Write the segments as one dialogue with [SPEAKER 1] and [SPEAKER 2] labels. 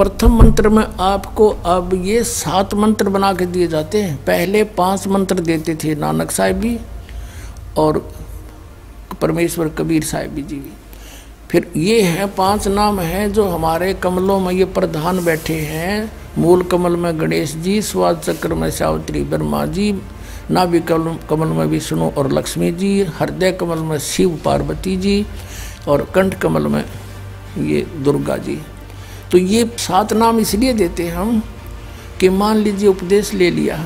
[SPEAKER 1] प्रथम मंत्र में आपको अब ये 7 मंत्र बना के दिए जाते हैं। पहले 5 मंत्र देते थे नानक साहिब भी और परमेश्वर कबीर साहिब जी भी। फिर ये हैं 5 नाम हैं जो हमारे कमलों में ये प्रधान बैठे हैं। मूल कमल में गणेश जी, स्वाद चक्र में सावित्री ब्रह्मा जी, नाभि कमल में विष्णु और लक्ष्मी जी, हृदय कमल में शिव पार्वती जी और कंठ कमल में ये दुर्गा जी। तो ये 7 नाम इसलिए देते हम कि मान लीजिए उपदेश ले लिया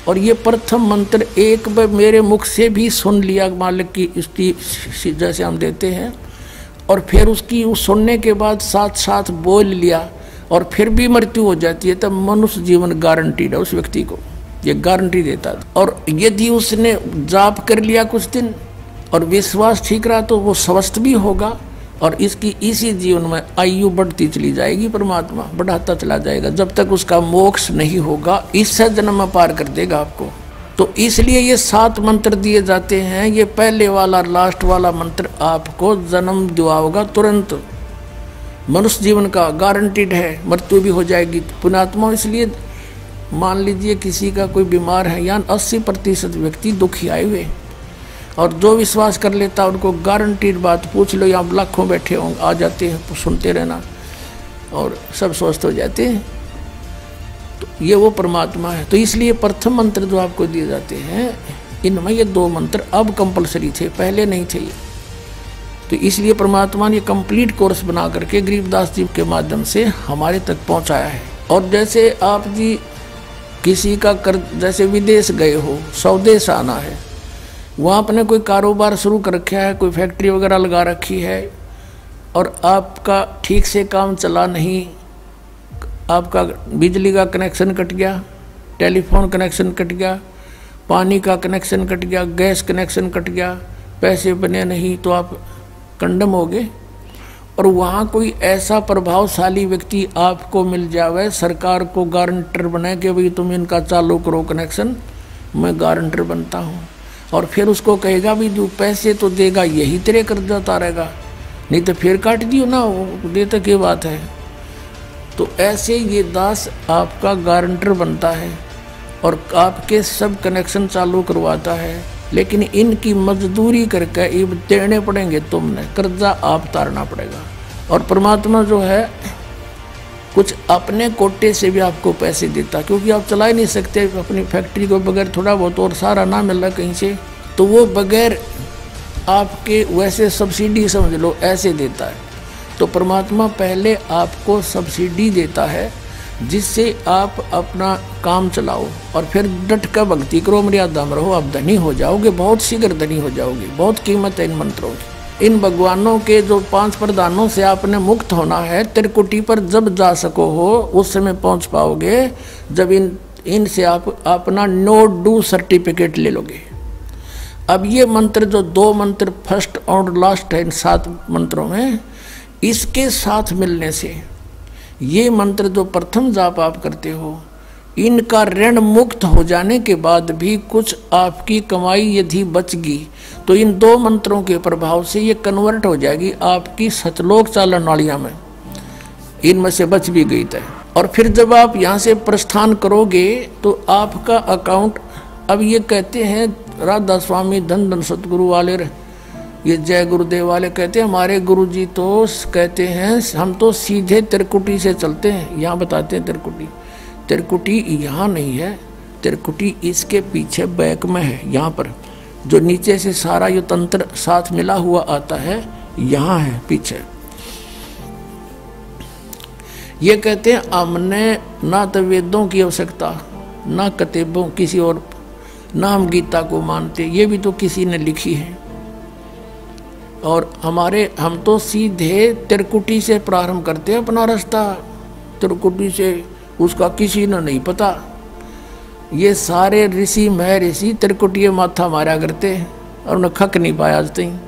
[SPEAKER 1] और ये प्रथम मंत्र एक बार मेरे मुख से भी सुन लिया मालिक की स्तुति जैसे हम देते हैं, और फिर उसकी उस सुनने के बाद साथ साथ बोल लिया और फिर भी मृत्यु हो जाती है, तब मनुष्य जीवन गारंटीड है उस व्यक्ति को, ये गारंटी देता है। और यदि उसने जाप कर लिया कुछ दिन और विश्वास ठीक रहा तो वो स्वस्थ भी होगा और इसकी इसी जीवन में आयु बढ़ती चली जाएगी, परमात्मा बढ़ाता चला जाएगा जब तक उसका मोक्ष नहीं होगा, इससे जन्म में पार कर देगा आपको। तो इसलिए ये 7 मंत्र दिए जाते हैं। ये पहले वाला लास्ट वाला मंत्र आपको जन्म दिलाएगा तुरंत, मनुष्य जीवन का गारंटीड है, मृत्यु भी हो जाएगी पुण्यात्मा। इसलिए मान लीजिए किसी का कोई बीमार है, यानी 80% व्यक्ति दुखी आए हुए, और जो विश्वास कर लेता है उनको गारंटीड बात पूछ लो, यहाँ लाखों बैठे होंगे आ जाते हैं, सुनते रहना और सब स्वस्थ हो जाते हैं। तो ये वो परमात्मा है। तो इसलिए प्रथम मंत्र जो आपको दिए जाते हैं इनमें ये 2 मंत्र अब कंपलसरी थे, पहले नहीं थे ये। तो इसलिए परमात्मा ने कंप्लीट कोर्स बना करके गरीबदास जी के माध्यम से हमारे तक पहुंचाया है। और जैसे आप जी किसी का जैसे विदेश गए हो, स्वदेश आना है, वहाँ आपने कोई कारोबार शुरू कर रखा है, कोई फैक्ट्री वगैरह लगा रखी है और आपका ठीक से काम चला नहीं, आपका बिजली का कनेक्शन कट गया, टेलीफोन कनेक्शन कट गया, पानी का कनेक्शन कट गया, गैस कनेक्शन कट गया, पैसे बने नहीं तो आप कंडम हो गए। और वहाँ कोई ऐसा प्रभावशाली व्यक्ति आपको मिल जावे, सरकार को गारंटर बने कि भाई तुम इनका चालू करो कनेक्शन, मैं गारंटर बनता हूँ, और फिर उसको कहेगा भी जो पैसे तो देगा यही तेरे कर्जा उतारेगा, नहीं तो फिर काट दियो ना, वो देता क्या बात है। तो ऐसे ये दास आपका गारंटर बनता है और आपके सब कनेक्शन चालू करवाता है, लेकिन इनकी मजदूरी करके ये देने पड़ेंगे, तुमने कर्जा आप उतारना पड़ेगा। और परमात्मा जो है कुछ अपने कोटे से भी आपको पैसे देता, क्योंकि आप चला ही नहीं सकते अपनी फैक्ट्री को बगैर थोड़ा बहुत और सारा ना मिल रहा कहीं से, तो वो बगैर आपके वैसे सब्सिडी समझ लो ऐसे देता है। तो परमात्मा पहले आपको सब्सिडी देता है जिससे आप अपना काम चलाओ और फिर डट कर भक्ति करो, मर्यादा में रहो, आप धनी हो जाओगे, बहुत शीघ्र धनी हो जाओगे। बहुत कीमत है इन मंत्रों की। इन भगवानों के जो 5 प्रधानों से आपने मुक्त होना है, त्रिकुटी पर जब जा सको हो उस समय पहुंच पाओगे जब इनसे आप अपना नो डू सर्टिफिकेट ले लोगे। अब ये मंत्र जो 2 मंत्र फर्स्ट और लास्ट है इन 7 मंत्रों में, इसके साथ मिलने से ये मंत्र जो प्रथम जाप आप करते हो, इनका ऋण मुक्त हो जाने के बाद भी कुछ आपकी कमाई यदि बचगी तो इन 2 मंत्रों के प्रभाव से ये कन्वर्ट हो जाएगी आपकी सतलोक चालन नालियाँ में, इनमें से बच भी गई तय। और फिर जब आप यहाँ से प्रस्थान करोगे तो आपका अकाउंट, अब ये कहते हैं राधा स्वामी धन धन सतगुरु वाले, ये जय गुरुदेव वाले कहते हैं, हमारे गुरुजी तो कहते हैं हम तो सीधे त्रिकुटी से चलते हैं। यहाँ बताते हैं त्रिकुटी यहाँ नहीं है, त्रिकुटी इसके पीछे बैक में है, यहाँ पर जो नीचे से सारा ये तंत्र साथ मिला हुआ आता है, यहाँ है पीछे। ये कहते हैं हमने ना तो वेदों की आवश्यकता, ना किताबों किसी और, ना हम गीता को मानते, ये भी तो किसी ने लिखी है। और हम तो सीधे त्रिकुटी से प्रारंभ करते हैं अपना रास्ता, त्रिकुटी से, उसका किसी ने नहीं पता। ये सारे ऋषि महर्षि त्रिकुटी माथा मारा करते हैं और उन्हें खक नहीं पाया आज तक।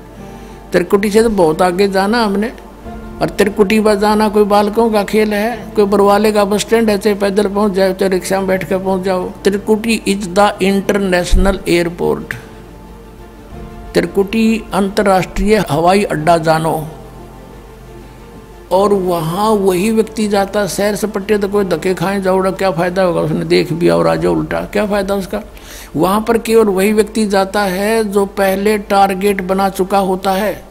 [SPEAKER 1] त्रिकुटी से तो बहुत आगे जाना हमने, और त्रिकुटी पर जाना कोई बालकों का खेल है, कोई बरवाले का बस स्टैंड है, चाहे पैदल पहुंच जाओ चाहे रिक्शा में बैठ कर पहुंच जाओ। त्रिकुटी इज द इंटरनेशनल एयरपोर्ट, त्रिकुटी अंतर्राष्ट्रीय हवाई अड्डा जानो। और वहाँ वही व्यक्ति जाता सैर सपट्टे, तो कोई धक्के खाए जाओड़ा, क्या फ़ायदा होगा, उसने देख भी और आ जाओ उल्टा, क्या फ़ायदा उसका। वहाँ पर केवल वही व्यक्ति जाता है जो पहले टारगेट बना चुका होता है,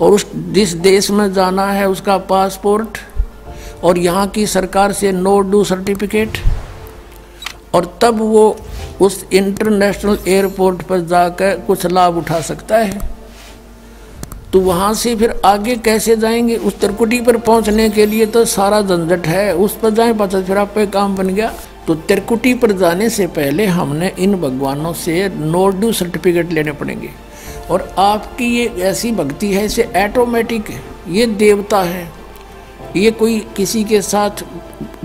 [SPEAKER 1] और उस जिस देश में जाना है उसका पासपोर्ट और यहाँ की सरकार से नो ड्यू सर्टिफिकेट, और तब वो उस इंटरनेशनल एयरपोर्ट पर जाकर कुछ लाभ उठा सकता है। तो वहाँ से फिर आगे कैसे जाएंगे? उस त्रिकुटी पर पहुँचने के लिए तो सारा झंझट है, उस पर जाएं पता फिर आप पे काम बन गया। तो त्रिकुटी पर जाने से पहले हमने इन भगवानों से नो ड्यू सर्टिफिकेट लेने पड़ेंगे। और आपकी ये ऐसी भक्ति है, इसे ऑटोमेटिक है, ये देवता है, ये कोई किसी के साथ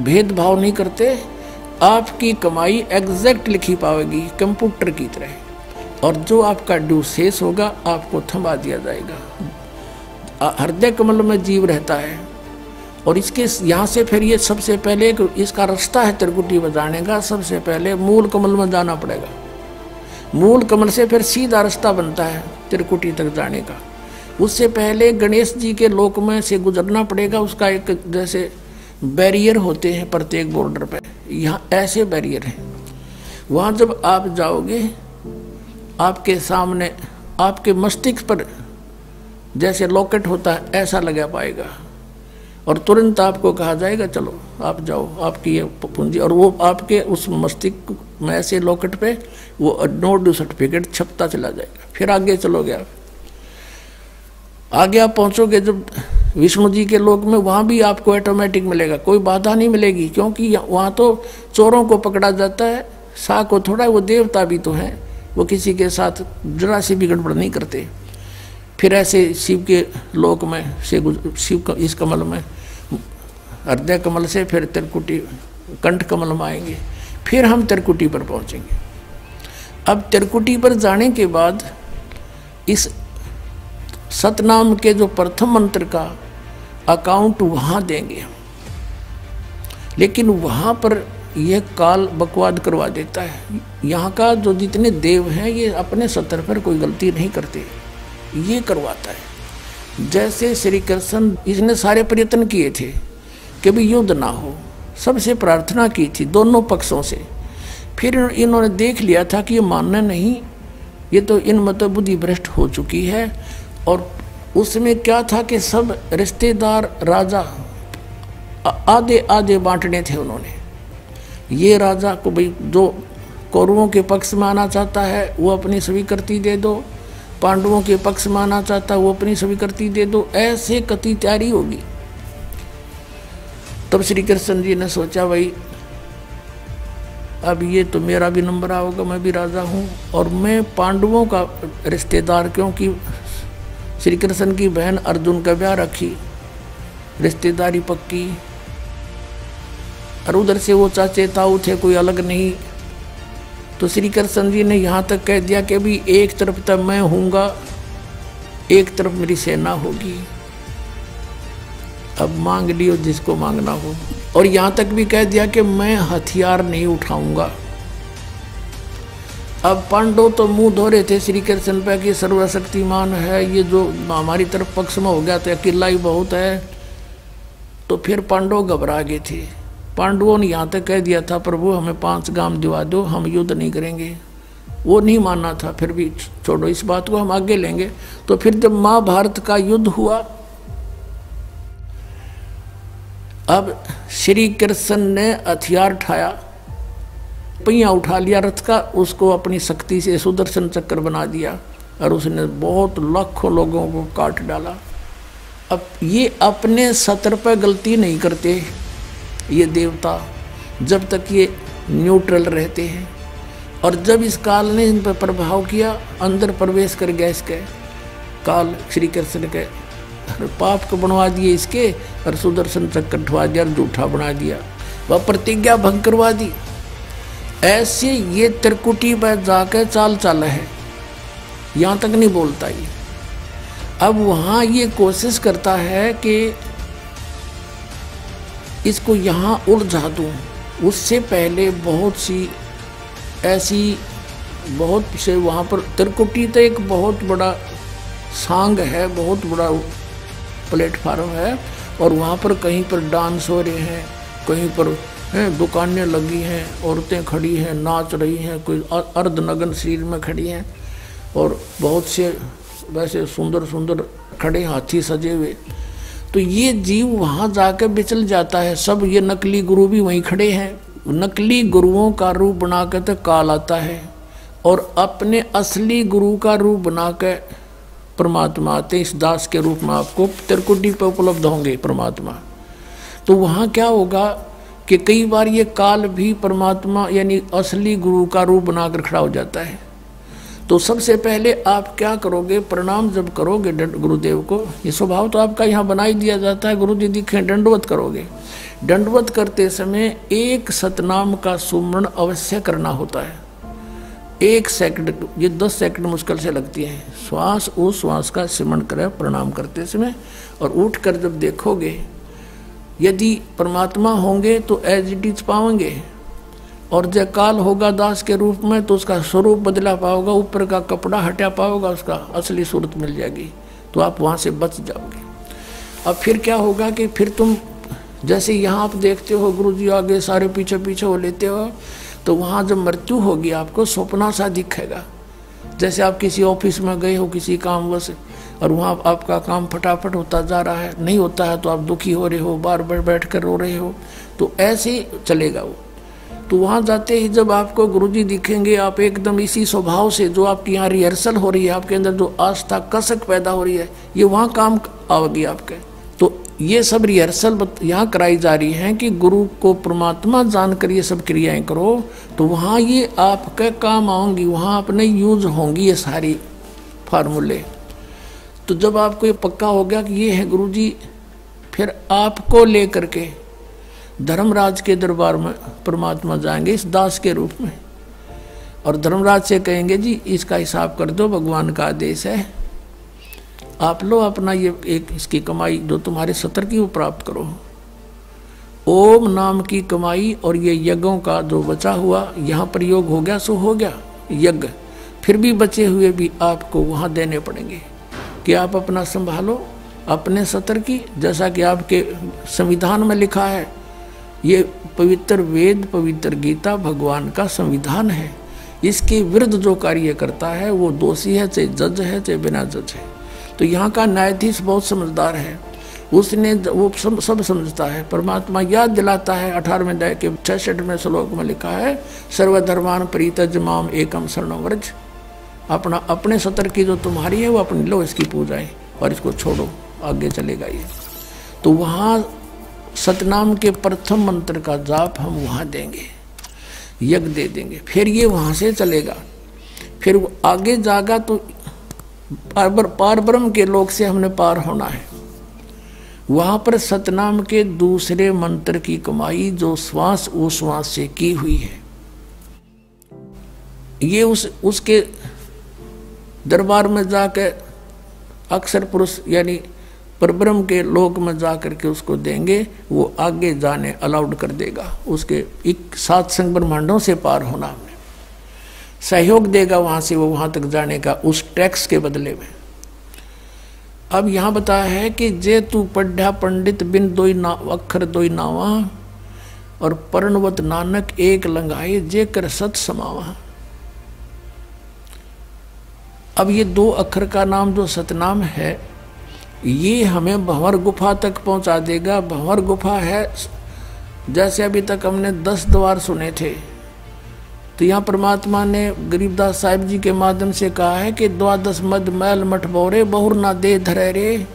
[SPEAKER 1] भेदभाव नहीं करते। आपकी कमाई एग्जैक्ट लिखी पाएगी कंप्यूटर की तरह, और जो आपका ड्यू शेष होगा आपको थमा दिया जाएगा। हृदय कमल में जीव रहता है, और इसके यहाँ से फिर ये सबसे पहले इसका रास्ता है त्रिकुटी बजाने का, सबसे पहले मूल कमल में जाना पड़ेगा। मूल कमल से फिर सीधा रास्ता बनता है त्रिकुटी तक जाने का। उससे पहले गणेश जी के लोक में से गुजरना पड़ेगा। उसका एक जैसे बैरियर होते हैं प्रत्येक बॉर्डर पे, यहाँ ऐसे बैरियर हैं। वहाँ जब आप जाओगे आपके सामने आपके मस्तिष्क पर जैसे लॉकेट होता है ऐसा लगा पाएगा, और तुरंत आपको कहा जाएगा चलो आप जाओ, आपकी ये पूंजी, और वो आपके उस मस्तिष्क में ऐसे लॉकेट पे वो नो ड्यू सर्टिफिकेट छपता चला जाएगा। फिर आगे चलोगे आप, आगे आप पहुँचोगे जब विष्णु जी के लोक में, वहाँ भी आपको ऑटोमेटिक मिलेगा, कोई बाधा नहीं मिलेगी, क्योंकि वहाँ तो चोरों को पकड़ा जाता है, सा को थोड़ा, वो देवता भी तो हैं, वो किसी के साथ जरा सी भी गड़बड़ नहीं करते। फिर ऐसे शिव के लोक में से शिव इस कमल में हृदय कमल से फिर त्रिकुटी कंठ कमल में आएंगे, फिर हम त्रिकुटी पर पहुँचेंगे। अब त्रिकुटी पर जाने के बाद इस सतनाम के जो प्रथम मंत्र का अकाउंट वहाँ देंगे, लेकिन वहाँ पर यह काल बकवाद करवा देता है। यहाँ का जो जितने देव हैं ये अपने सतर पर कोई गलती नहीं करते, ये करवाता है। जैसे श्री कृष्ण इसने सारे प्रयत्न किए थे कि भी युद्ध ना हो, सबसे प्रार्थना की थी दोनों पक्षों से, फिर इन्होंने देख लिया था कि ये मानना नहीं, ये तो इन मतलब बुद्धि भ्रष्ट हो चुकी है। और उसमें क्या था कि सब रिश्तेदार राजा आधे आधे बांटने थे उन्होंने। ये राजा को भाई जो कौरवों के पक्ष में आना चाहता है वो अपनी स्वीकृति दे दो, पांडवों के पक्ष में आना चाहता है वो अपनी स्वीकृति दे दो, ऐसे कति तैयारी होगी। तब श्री कृष्ण जी ने सोचा भाई अब ये तो मेरा भी नंबर आओगा, मैं भी राजा हूँ, और मैं पांडवों का रिश्तेदार, क्योंकि श्री कृष्ण की बहन अर्जुन का ब्याह रखी, रिश्तेदारी पक्की, और उधर से वो चाचे ताऊ थे, कोई अलग नहीं। तो श्री कृष्ण जी ने यहाँ तक कह दिया कि भी एक तरफ तक मैं हूँगा, एक तरफ मेरी सेना होगी, अब मांग लियो जिसको मांगना हो। और यहाँ तक भी कह दिया कि मैं हथियार नहीं उठाऊंगा। अब पांडव तो मुंह धो रहे थे श्री कृष्ण पे कि सर्वशक्तिमान है, ये जो हमारी तरफ पक्ष में हो गया तो अकेला ही बहुत है। तो फिर पांडव घबरा गए थे। पांडवों ने यहाँ तक कह दिया था प्रभु हमें 5 गांव दिवा दो, हम युद्ध नहीं करेंगे। वो नहीं मानना था, फिर भी छोड़ो इस बात को, हम आगे लेंगे। तो फिर जब महाभारत का युद्ध हुआ, अब श्री कृष्ण ने हथियार उठाया, पहिया उठा लिया रथ का, उसको अपनी शक्ति से सुदर्शन चक्र बना दिया, और उसने बहुत लाखों लोगों को काट डाला। अब ये अपने सतर पर गलती नहीं करते ये देवता, जब तक ये न्यूट्रल रहते हैं। और जब इस काल ने इन पर प्रभाव किया, अंदर प्रवेश कर गया इसके काल, श्री कृष्ण के पाप को बनवा दिए इसके, और सुदर्शन चक्र उठवा दिया और जूठा बना दिया, वह प्रतिज्ञा भंग करवा दी। ऐसे ये त्रिकुटी पर जाकर चाल चाला है, यहाँ तक नहीं बोलता ये। अब वहाँ ये कोशिश करता है कि इसको यहाँ उलझा दूँ। उससे पहले बहुत सी ऐसी बहुत से वहाँ पर त्रिकुटी तो एक बहुत बड़ा सांग है, बहुत बड़ा प्लेटफार्म है, और वहाँ पर कहीं पर डांस हो रहे हैं, कहीं पर दुकानें लगी हैं, औरतें खड़ी हैं, नाच रही हैं, कोई अर्धनग्न शरीर में खड़ी हैं, और बहुत से वैसे सुंदर सुंदर खड़े हाथी सजे हुए। तो ये जीव वहाँ जाकर बिचल जाता है। सब ये नकली गुरु भी वहीं खड़े हैं। नकली गुरुओं का रूप बनाकर तो काल आता है, और अपने असली गुरु का रूप बनाकर परमात्मा आते। इस दास के रूप में आपको त्रिकुटी पर उपलब्ध होंगे परमात्मा। तो वहाँ क्या होगा कि कई बार ये काल भी परमात्मा यानी असली गुरु का रूप बनाकर खड़ा हो जाता है। तो सबसे पहले आप क्या करोगे, प्रणाम जब करोगे गुरुदेव को, ये स्वभाव तो आपका यहाँ बना ही दिया जाता है, गुरु जी दिखे दंडवत करोगे। दंडवत करते समय एक सतनाम का सुमरण अवश्य करना होता है। 1 सेकंड, ये 10 सेकंड मुश्किल से लगती है। श्वास उस श्वास का सिमरण करें प्रणाम करते समय, और उठ कर जब देखोगे यदि परमात्मा होंगे तो एज इट इज पाओगे, और जब काल होगा दास के रूप में तो उसका स्वरूप बदला पाओगा, ऊपर का कपड़ा हटा पाओगा, उसका असली सूरत मिल जाएगी, तो आप वहाँ से बच जाओगे। अब फिर क्या होगा कि फिर तुम जैसे यहाँ आप देखते हो गुरु जी आगे सारे पीछे पीछे हो लेते हो, तो वहाँ जब मृत्यु होगी आपको सपना सा दिखेगा। जैसे आप किसी ऑफिस में गए हो किसी कामवश, और वहाँ आपका काम फटाफट होता जा रहा है, नहीं होता है तो आप दुखी हो रहे हो, बार बार बैठ कर रो रहे हो, तो ऐसे ही चलेगा वो। तो वहाँ जाते ही जब आपको गुरुजी दिखेंगे, आप एकदम इसी स्वभाव से जो आपकी यहाँ रिहर्सल हो रही है, आपके अंदर जो आस्था कसक पैदा हो रही है, ये वहाँ काम आवेगी आपके। तो ये सब रिहर्सल यहाँ कराई जा रही है कि गुरु को परमात्मा जानकर ये सब क्रियाएं करो, तो वहाँ ये आपके काम आएंगी, वहाँ अपने यूज होंगी ये सारी फार्मूले। तो जब आपको ये पक्का हो गया कि ये है गुरुजी, फिर आपको लेकर के धर्मराज के दरबार में परमात्मा जाएंगे इस दास के रूप में, और धर्मराज से कहेंगे जी इसका हिसाब कर दो, भगवान का आदेश है, आप लो अपना ये एक इसकी कमाई जो तुम्हारे सत्र की वो प्राप्त करो। ओम नाम की कमाई और ये यज्ञों का जो बचा हुआ यहाँ प्रयोग हो गया सो हो गया यज्ञ, फिर भी बचे हुए भी आपको वहाँ देने पड़ेंगे कि आप अपना संभालो अपने सत्र की। जैसा कि आपके संविधान में लिखा है, ये पवित्र वेद पवित्र गीता भगवान का संविधान है, इसके विरुद्ध जो कार्य करता है वो दोषी है, चाहे जज है चाहे बिना जज है। तो यहाँ का न्यायाधीश बहुत समझदार है, उसने वो सब समझता है। परमात्मा याद दिलाता है 18वें अध्याय के 66वें श्लोक में लिखा है, सर्वधर्मान परित्यज्य माम एकम शरणं व्रज। अपना अपने सत्र की जो तुम्हारी है वो अपनी लो, इसकी पूजाएं और इसको छोड़ो, आगे चलेगा ये। तो वहाँ सतनाम के प्रथम मंत्र का जाप हम वहाँ देंगे, यज्ञ दे देंगे, फिर ये वहाँ से चलेगा। फिर वो आगे जागा तो पार ब्रह्म के लोक से हमने पार होना है। वहाँ पर सतनाम के दूसरे मंत्र की कमाई जो श्वास उश्वास से की हुई है, ये उसके दरबार में जाकर अक्षर पुरुष यानी परब्रह्म के लोक में जाकर के उसको देंगे, वो आगे जाने अलाउड कर देगा। उसके 7 संग ब्रह्मांडों से पार होना हमने सहयोग देगा वहाँ से वो वहाँ तक जाने का, उस टैक्स के बदले में। अब यहाँ बताया है कि जे तू पढ़ा पंडित बिन दोई ना अक्षर दोई नावा, और पर्णवत नानक एक लंगाए जे कर सत समावा। अब ये 2 अक्षर का नाम जो सतनाम है, ये हमें भंवर गुफा तक पहुंचा देगा। भंवर गुफा है, जैसे अभी तक हमने 10 द्वार सुने थे, तो यहाँ परमात्मा ने गरीबदास साहिब जी के माध्यम से कहा है कि 12 मद मैल मठ बोरे बहुर ना दे धरे रे।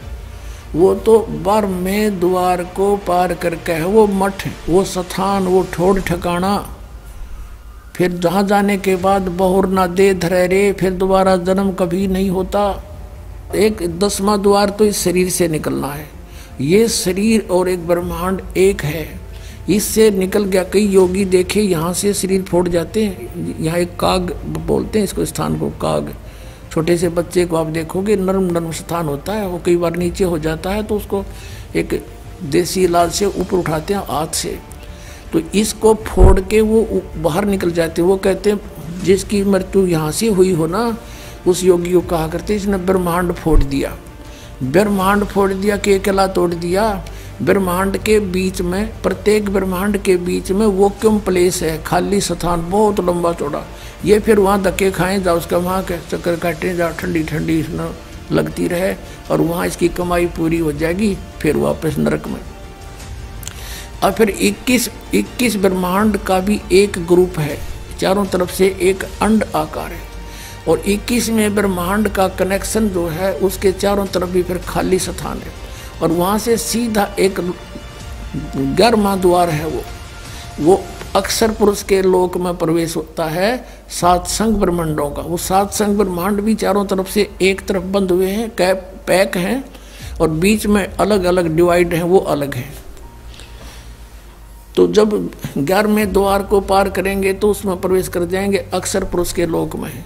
[SPEAKER 1] वो तो 12वें द्वार को पार करके है वो मठ, वो स्थान, वो ठोड़ ठिकाना। फिर जहाँ जाने के बाद बहुर ना दे धरे रे, फिर दोबारा जन्म कभी नहीं होता। एक 10वां द्वार तो इस शरीर से निकलना है। ये शरीर और एक ब्रह्मांड एक है, इससे निकल गया। कई योगी देखे यहाँ से शरीर फोड़ जाते हैं। यहाँ एक काग बोलते हैं इसको, स्थान को काग। छोटे से बच्चे को आप देखोगे नर्म नर्म स्थान होता है, वो कई बार नीचे हो जाता है तो उसको एक देसी इलाज से ऊपर उठाते हैं हाथ से, तो इसको फोड़ के वो बाहर निकल जाते हैं। वो कहते हैं जिसकी मृत्यु यहाँ से हुई हो ना, उस योगी को कहा करते इसने ब्रह्मांड फोड़ दिया। ब्रह्मांड फोड़ दिया, केकला तोड़ दिया। ब्रह्मांड के बीच में, प्रत्येक ब्रह्मांड के बीच में वैक्यूम प्लेस है, खाली स्थान बहुत लंबा चौड़ा। ये फिर वहाँ धक्के खाएं, जा उसका वहाँ के चक्कर काटें, जा ठंडी ठंडी इसमें लगती रहे और वहाँ इसकी कमाई पूरी हो जाएगी, फिर वापस नरक में। और फिर 21 ब्रह्मांड का भी एक ग्रुप है, चारों तरफ से एक अंड आकार है, और 21वें ब्रह्मांड का कनेक्शन जो है उसके चारों तरफ भी फिर खाली स्थान है, और वहाँ से सीधा एक 11वां द्वार है, वो अक्षर पुरुष के लोक में प्रवेश होता है 7 संघ ब्रह्मांडों का। वो 7 संघ ब्रह्मांड भी चारों तरफ से एक तरफ बंद हुए हैं, पैक हैं, और बीच में अलग अलग डिवाइड हैं, वो अलग हैं। तो जब 11वें द्वार को पार करेंगे तो उसमें प्रवेश कर जाएंगे अक्षर पुरुष के लोक में।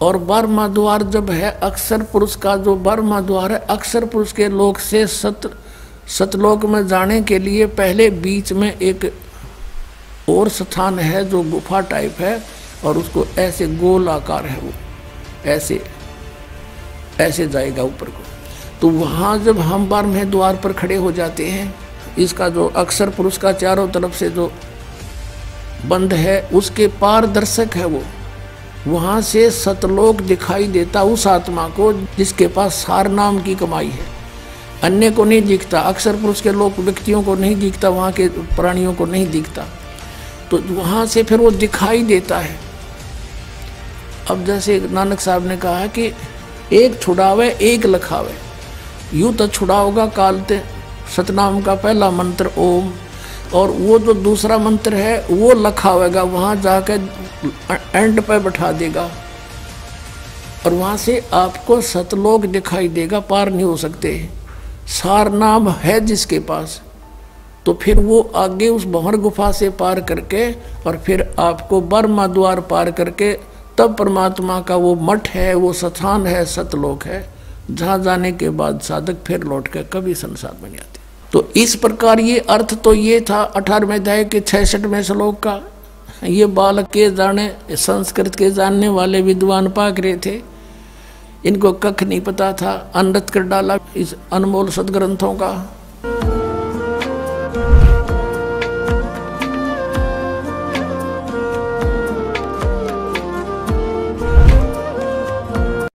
[SPEAKER 1] और 12वां द्वार जब है अक्षर पुरुष का, जो 12वां द्वार है अक्षर पुरुष के लोक से सतलोक में जाने के लिए पहले बीच में एक और स्थान है जो गुफा टाइप है, और उसको ऐसे गोल आकार है, वो ऐसे जाएगा ऊपर को। तो वहाँ जब हम 12वें द्वार पर खड़े हो जाते हैं, इसका जो अक्षर पुरुष का चारों तरफ से जो बंद है उसके पारदर्शक है, वो वहाँ से सतलोक दिखाई देता उस आत्मा को जिसके पास सार नाम की कमाई है। अन्य को नहीं दिखता, अक्षर पुरुष के लोग व्यक्तियों को नहीं दिखता, वहाँ के प्राणियों को नहीं दिखता, तो वहाँ से फिर वो दिखाई देता है। अब जैसे नानक साहब ने कहा कि एक छुड़ावे एक लखावे, यूँ तो छुड़ाओगा कालते सतनाम का पहला मंत्र ओम, और वो जो दूसरा मंत्र है वो लखावेगा, वहाँ जाकर एंड पे बैठा देगा, और वहाँ से आपको सतलोक दिखाई देगा, पार नहीं हो सकते। सार नाम है जिसके पास, तो फिर वो आगे उस भंवर गुफा से पार करके और फिर आपको 12वां द्वार पार करके तब परमात्मा का वो मठ है, वो स्थान है, सतलोक है, जहाँ जाने के बाद साधक फिर लौट कर कभी संसार में नहीं आते। तो इस प्रकार ये अर्थ तो ये था 18वें अध्याय के 66वें श्लोक का। ये बालक के जाने, संस्कृत के जानने वाले विद्वान पाक रहे थे, इनको कख नहीं पता था, अनृत कर डाला इस अनमोल सदग्रंथों का।